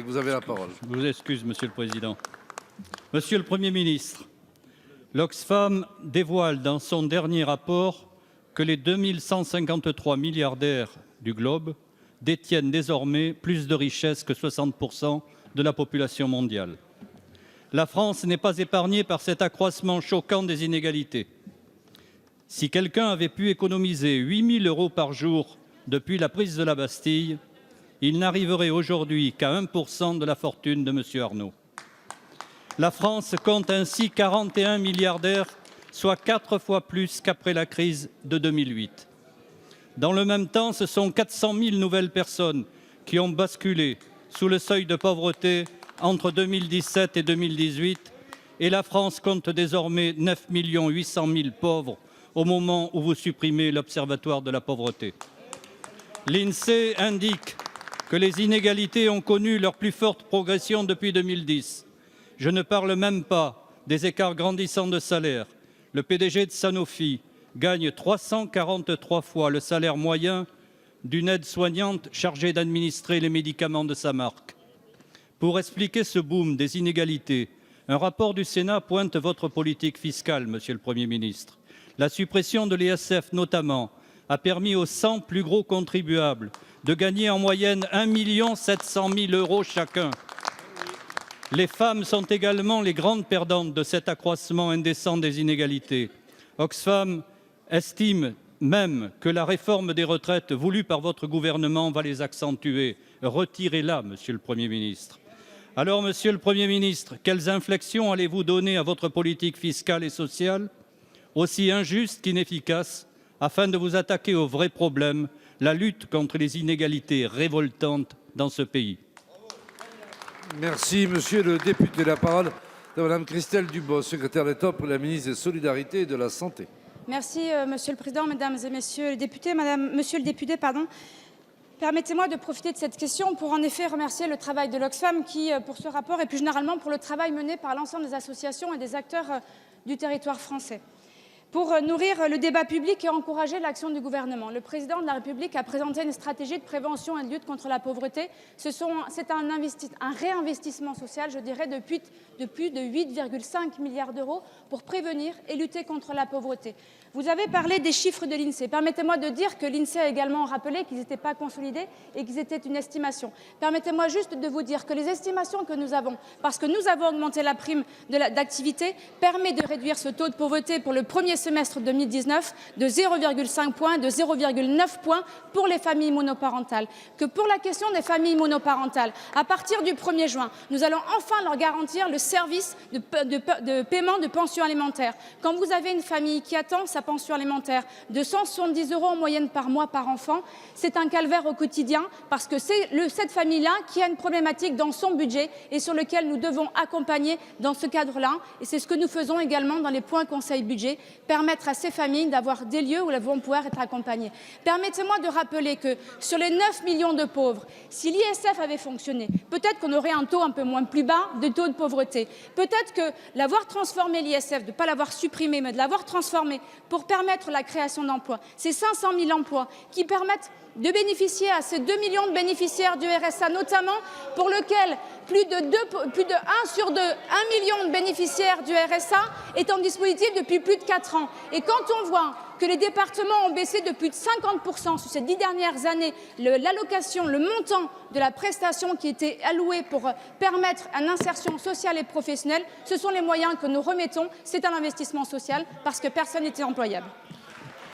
Vous avez la parole. Je vous excuse, Monsieur le Président. Monsieur le Premier ministre, l'Oxfam dévoile dans son dernier rapport que les 2153 milliardaires du globe détiennent désormais plus de richesses que 60% de la population mondiale. La France n'est pas épargnée par cet accroissement choquant des inégalités. Si quelqu'un avait pu économiser 8 000 € par jour depuis la prise de la Bastille, il n'arriverait aujourd'hui qu'à 1% de la fortune de M. Arnault. La France compte ainsi 41 milliardaires, soit 4 fois plus qu'après la crise de 2008. Dans le même temps, ce sont 400 000 nouvelles personnes qui ont basculé sous le seuil de pauvreté entre 2017 et 2018, et la France compte désormais 9 800 000 pauvres au moment où vous supprimez l'Observatoire de la pauvreté. L'INSEE indique que les inégalités ont connu leur plus forte progression depuis 2010. Je ne parle même pas des écarts grandissants de salaire. Le PDG de Sanofi gagne 343 fois le salaire moyen d'une aide-soignante chargée d'administrer les médicaments de sa marque. Pour expliquer ce boom des inégalités, un rapport du Sénat pointe votre politique fiscale, Monsieur le Premier ministre. La suppression de l'ISF, notamment, a permis aux 100 plus gros contribuables de gagner en moyenne 1 700 000 € chacun. Les femmes sont également les grandes perdantes de cet accroissement indécent des inégalités. Oxfam estime même que la réforme des retraites voulue par votre gouvernement va les accentuer. Retirez-la, Monsieur le Premier ministre. Alors, Monsieur le Premier ministre, quelles inflexions allez-vous donner à votre politique fiscale et sociale, aussi injuste qu'inefficace, afin de vous attaquer au vrai problème, la lutte contre les inégalités révoltantes dans ce pays? Merci, Monsieur le député. La parole est à Madame Christelle Dubos, secrétaire d'État pour la ministre des Solidarités et de la Santé. Merci, Monsieur le Président, Mesdames et Messieurs les députés. Monsieur le député, permettez-moi de profiter de cette question pour en effet remercier le travail de l'Oxfam pour ce rapport et plus généralement pour le travail mené par l'ensemble des associations et des acteurs du territoire français. Pour nourrir le débat public et encourager l'action du gouvernement, le président de la République a présenté une stratégie de prévention et de lutte contre la pauvreté. C'est un réinvestissement social, je dirais, de plus de 8,5 milliards d'euros pour prévenir et lutter contre la pauvreté. Vous avez parlé des chiffres de l'INSEE. Permettez-moi de dire que l'INSEE a également rappelé qu'ils n'étaient pas consolidés et qu'ils étaient une estimation. Permettez-moi juste de vous dire que les estimations que nous avons, parce que nous avons augmenté la prime d'activité, permet de réduire ce taux de pauvreté pour le premier semestre 2019 de 0,5 points, de 0,9 points pour les familles monoparentales. Que pour la question des familles monoparentales, à partir du 1er juin, nous allons enfin leur garantir le service de paiement de pension alimentaire. Quand vous avez une famille qui attend sa pension alimentaire de 170 € en moyenne par mois par enfant, c'est un calvaire au quotidien parce que c'est cette famille-là qui a une problématique dans son budget et sur lequel nous devons accompagner dans ce cadre-là. Et c'est ce que nous faisons également dans les points conseil budget, permettre à ces familles d'avoir des lieux où elles vont pouvoir être accompagnées. Permettez-moi de rappeler que sur les 9 millions de pauvres, si l'ISF avait fonctionné, peut-être qu'on aurait un taux un peu plus bas de taux de pauvreté. Peut-être que l'avoir transformé l'ISF, de ne pas l'avoir supprimé, mais de l'avoir transformé pour permettre la création d'emplois, c'est 500 000 emplois qui permettent de bénéficier à ces 2 millions de bénéficiaires du RSA, notamment pour lequel plus de 1 sur 2, 1 million de bénéficiaires du RSA est en dispositif depuis plus de 4 ans. Et quand on voit que les départements ont baissé de plus de 50% sur ces 10 dernières années l'allocation, le montant de la prestation qui était allouée pour permettre une insertion sociale et professionnelle, ce sont les moyens que nous remettons. C'est un investissement social parce que personne n'était employable.